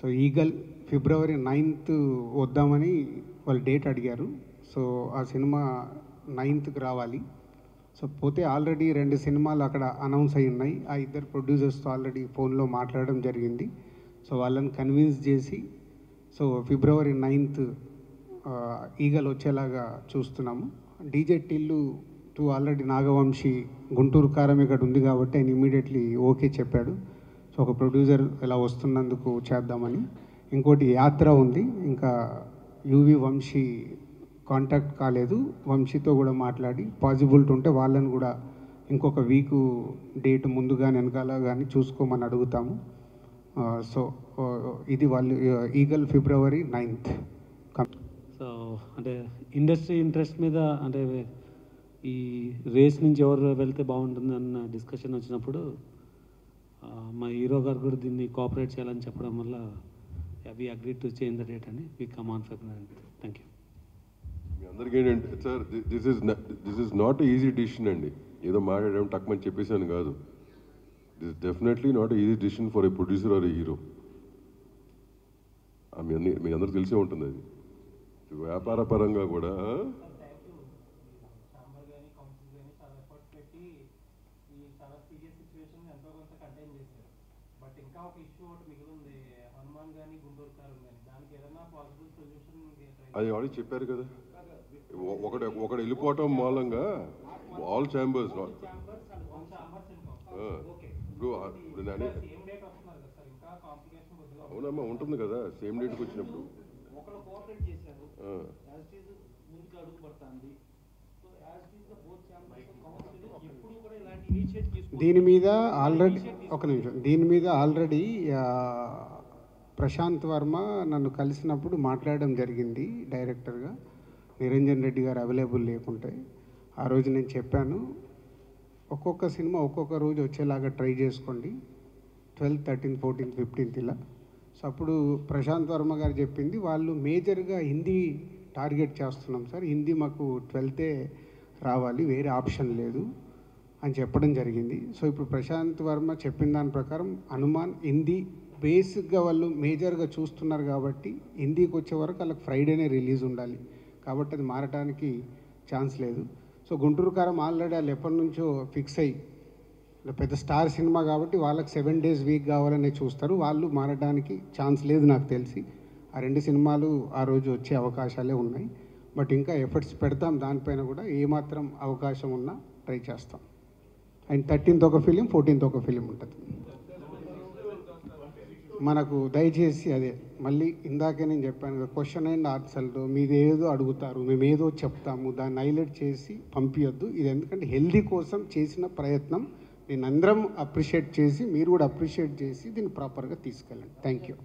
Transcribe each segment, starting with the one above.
So eagle ఫిబ్రవరి 9th వద్దామని వాళ్ళు date అడిగారు. సో ఆ సినిమా 9th రావాలి. సో పోతే ఆల్రెడీ 2 సినిమాలు అక్కడ అనౌన్స్ అయి ఉన్నాయి. ఆ ఇద్దరు ప్రొడ్యూసర్స్తో ఆల్రెడీ ఫోన్లో మాట్లాడడం జరిగింది. సో వాళ్ళని కన్విన్స్ చేసి సో ఫిబ్రవరి 9th ఈగల్ వచ్చేలాగా చూస్తున్నాము. డీజే టిల్లు 2 ఆల్రెడీ నాగవంశీ గుంటూరు కారం ఇక్కడ ఉంది కాబట్టి ఆయన ఇమీడియట్లీ ఓకే చెప్పాడు. సో ఒక ప్రొడ్యూసర్ ఇలా వస్తున్నందుకు చేద్దామని. ఇంకోటి యాత్ర ఉంది, ఇంకా యువి వంశీ కాంటాక్ట్ కాలేదు. వంశీతో కూడా మాట్లాడి పాసిబిలిటీ ఉంటే వాళ్ళని కూడా ఇంకొక వీకు డేట్ ముందుగా వెనకాల కానీ చూసుకోమని అడుగుతాము. సో ఇది వాళ్ళు ఈగల్ ఫిబ్రవరి 9th. సో అంటే ఇండస్ట్రీ ఇంట్రెస్ట్ మీద అంటే ఈ రేస్ నుంచి ఎవరు వెళ్తే బాగుంటుంది అన్న డిస్కషన్ వచ్చినప్పుడు మా హీరో గారు కూడా దీన్ని కోఆపరేట్ చేయాలని చెప్పడం వల్ల we agree to change the date అని we come on February. Thank you. మీ అందరికీ ఏంటంటే sir, this is not easy decision అండి. ఏదో మాట్లాడడం టక్మని చెప్పేసాను కాదు. This definitely not easy decision for a producer or a hero. మీ అందరికి తెలిసే ఉంటుంది అది. వ్యాపార పరంగా కూడా అది ఆల్రెడీ చెప్పారు కదా. ఒకడు వెళ్ళిపోవటం మూలంగా ఆల్ ఛాంబర్స్ అవునమ్మా ఉంటుంది కదా సేమ్ డేట్కి వచ్చినప్పుడు. దీని మీద ఆల్రెడీ ఒక నిమిషం, దీని మీద ఆల్రెడీ ప్రశాంత్ వర్మ నన్ను కలిసినప్పుడు మాట్లాడడం జరిగింది డైరెక్టర్గా. నిరంజన్ రెడ్డి గారు అవైలబుల్ లేకుంటే ఆ రోజు నేను చెప్పాను, ఒక్కొక్క సినిమా ఒక్కొక్క రోజు వచ్చేలాగా ట్రై చేసుకోండి, 12th, 13th, 14th, 15th ఇలా. సో అప్పుడు ప్రశాంత్ వర్మ గారు చెప్పింది, వాళ్ళు మేజర్గా హిందీ టార్గెట్ చేస్తున్నాం సార్, హిందీ మాకు 12th రావాలి, వేరే ఆప్షన్ లేదు అని చెప్పడం జరిగింది. సో ఇప్పుడు ప్రశాంత్ వర్మ చెప్పిన దాని ప్రకారం హనుమాన్ హిందీ బేసిక్గా వాళ్ళు మేజర్గా చూస్తున్నారు కాబట్టి హిందీకి వచ్చే వరకు వాళ్ళకి ఫ్రైడేనే రిలీజ్ ఉండాలి కాబట్టి అది మారడానికి ఛాన్స్ లేదు. సో గుంటూరు కారం ఆల్రెడీ వాళ్ళు ఎప్పటి నుంచో ఫిక్స్ అయ్యి పెద్ద స్టార్ సినిమా కాబట్టి వాళ్ళకి 7 days వీక్ కావాలనే చూస్తారు, వాళ్ళు మారడానికి ఛాన్స్ లేదు నాకు తెలిసి. ఆ 2 సినిమాలు ఆ రోజు వచ్చే అవకాశాలే ఉన్నాయి. బట్ ఇంకా ఎఫర్ట్స్ పెడతాం దానిపైన కూడా, ఏమాత్రం అవకాశం ఉన్నా ట్రై చేస్తాం. అండ్ 13th ఒక ఫిలిం, 14th ఒక ఫిలిం ఉంటుంది మనకు. దయచేసి అదే మళ్ళీ ఇందాకే నేను చెప్పాను కదా, క్వశ్చన్ అండ్ ఆన్సర్లో మీరు ఏదో అడుగుతారు, మేము ఏదో చెప్తాము, దాన్ని హైలైట్ చేసి పంపించొద్దు. ఇది ఎందుకంటే హెల్దీ కోసం చేసిన ప్రయత్నం, దీన్ని అందరం అప్రిషియేట్ చేసి మీరు కూడా అప్రిషియేట్ చేసి దీన్ని ప్రాపర్గా తీసుకెళ్ళండి. Thank you.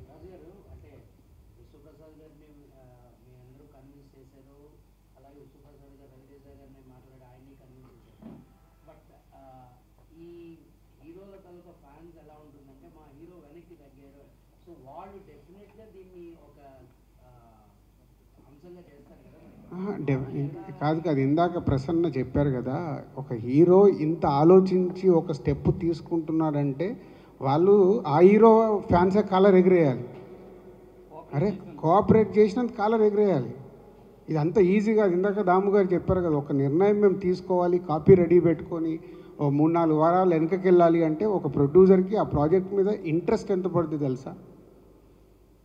కాదు కాదు, ఇందాక ప్రసన్న చెప్పారు కదా, ఒక హీరో ఇంత ఆలోచించి ఒక స్టెప్ తీసుకుంటున్నాడంటే వాళ్ళు ఆ హీరో ఫ్యాన్సే కాలర్ ఎగిరేయాలి. అరే కోఆపరేట్ చేసినంత కాలర్ ఎగిరేయాలి. ఇది అంత ఈజీగా, ఇందాక దాము గారు చెప్పారు కదా, ఒక నిర్ణయం మేము తీసుకోవాలి, కాపీ రెడీ పెట్టుకొని ఓ 3-4 వారాలు వెనకకి వెళ్ళాలి అంటే ఒక ప్రొడ్యూసర్కి ఆ ప్రాజెక్ట్ మీద ఇంట్రెస్ట్ ఎంత పడుతుంది తెలుసా?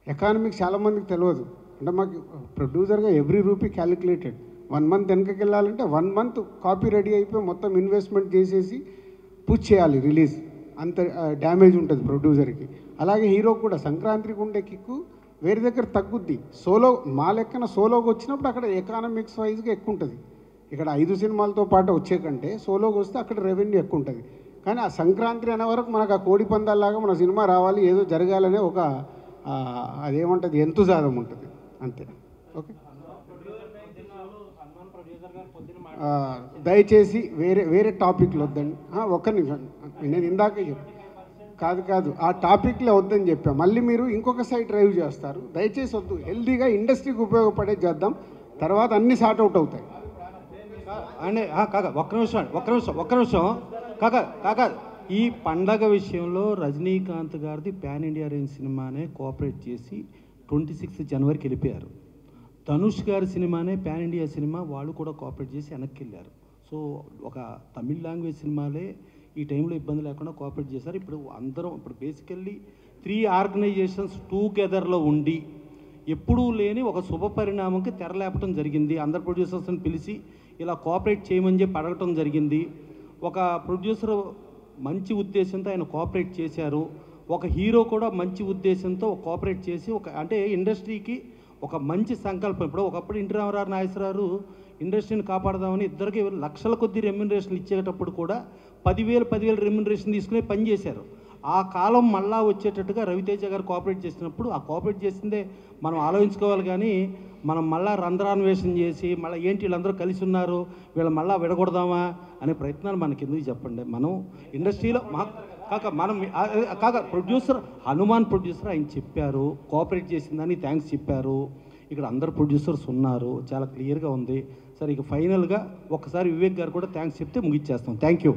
ఎకానమిక్స్ చాలామందికి తెలియదు. అంటే మాకు ప్రొడ్యూసర్గా ఎవ్రీ రూపీ క్యాలిక్యులేటెడ్. 1 month వెనకకి వెళ్ళాలంటే 1 month కాపీ రెడీ అయిపోయి మొత్తం ఇన్వెస్ట్మెంట్ చేసేసి పుష్ చేయాలి రిలీజ్. అంత డ్యామేజ్ ఉంటుంది ప్రొడ్యూసర్కి. అలాగే హీరో కూడా సంక్రాంతికి ఉండే కిక్కు వేరే దగ్గర తగ్గుద్ది. సోలో మా లెక్కన సోలోకి వచ్చినప్పుడు అక్కడ ఎకానమిక్స్ వైజ్గా ఎక్కువ ఉంటుంది. ఇక్కడ 5 సినిమాలతో పాటు వచ్చే కంటే సోలోకి వస్తే అక్కడ రెవెన్యూ ఎక్కువ ఉంటుంది. కానీ ఆ సంక్రాంతి అనే వరకు మనకు ఆ కోడి పందాల్లాగా మన సినిమా రావాలి, ఏదో జరగాలనే ఒక అదేమంటుంది ఎంతుజాదం ఉంటుంది అంతే. ఓకే, దయచేసి వేరే వేరే టాపిక్లు వద్దండి. ఒక్క నిమిషం, నేను ఇందాకే కాదు ఆ టాపిక్లే వద్దని చెప్పా. మళ్ళీ మీరు ఇంకొక సైడ్ డ్రైవ్ చేస్తారు. దయచేసి వద్దు. హెల్దీగా ఇండస్ట్రీకి ఉపయోగపడే చేద్దాం, తర్వాత అన్నీ సార్ట్అవుట్ అవుతాయి. అండి కాక ఒక్క నిమిషం కాక ఈ పండగ విషయంలో రజనీకాంత్ గారిది పాన్ ఇండియా రేంజ్ సినిమానే కోఆపరేట్ చేసి 26 జనవరికి వెళ్ళిపోయారు. ధనుష్ గారి సినిమానే పాన్ ఇండియా సినిమా, వాళ్ళు కూడా కోఆపరేట్ చేసి వెనక్కి వెళ్ళారు. సో ఒక తమిళ్ లాంగ్వేజ్ సినిమాలే ఈ టైంలో ఇబ్బంది లేకుండా కోఆపరేట్ చేశారు. ఇప్పుడు బేసికల్లీ 3 ఆర్గనైజేషన్స్ టుగెదర్లో ఉండి ఎప్పుడూ లేని ఒక శుభ పరిణామంకి తెరలేపటం జరిగింది. అందరు ప్రొడ్యూసర్స్ని పిలిచి ఇలా కోఆపరేట్ చేయమని చెప్పి అడగటం జరిగింది. ఒక ప్రొడ్యూసర్ మంచి ఉద్దేశంతో ఆయన కోఆపరేట్ చేశారు. ఒక హీరో కూడా మంచి ఉద్దేశంతో కోఆపరేట్ చేసి అంటే ఇండస్ట్రీకి ఒక మంచి సంకల్పం. ఇప్పుడు ఒకప్పుడు ఎన్టీ రామారావు, నాగేశ్వరరావు ఇండస్ట్రీని కాపాడదామని ఇద్దరికి లక్షల కొద్ది రెమ్యునరేషన్ ఇచ్చేటప్పుడు కూడా 10,000 రెమ్యునరేషన్ తీసుకుని పనిచేశారు. ఆ కాలం మళ్ళా వచ్చేటట్టుగా రవితేజ గారు కోఆపరేట్ చేసినప్పుడు ఆ కోఆపరేట్ చేసిందే మనం ఆలోచించుకోవాలి. కానీ మనం మళ్ళా రంధ్రాన్వేషణ చేసి మళ్ళీ ఏంటి వీళ్ళందరూ కలిసి ఉన్నారు, వీళ్ళు మళ్ళీ విడగొడదామా అనే ప్రయత్నాలు మనకి ఎందుకు చెప్పండి. మనం ఇండస్ట్రీలో ప్రొడ్యూసర్ హనుమాన్ ప్రొడ్యూసర్ ఆయన చెప్పారు, కోఆపరేట్ చేసిందని థ్యాంక్స్ చెప్పారు. ఇక్కడ అందరు ప్రొడ్యూసర్స్ ఉన్నారు, చాలా క్లియర్గా ఉంది. సరే ఇక ఫైనల్గా ఒక్కసారి వివేక్ గారు కూడా థ్యాంక్స్ చెప్తే ముగిచ్చేస్తాం. Thank you.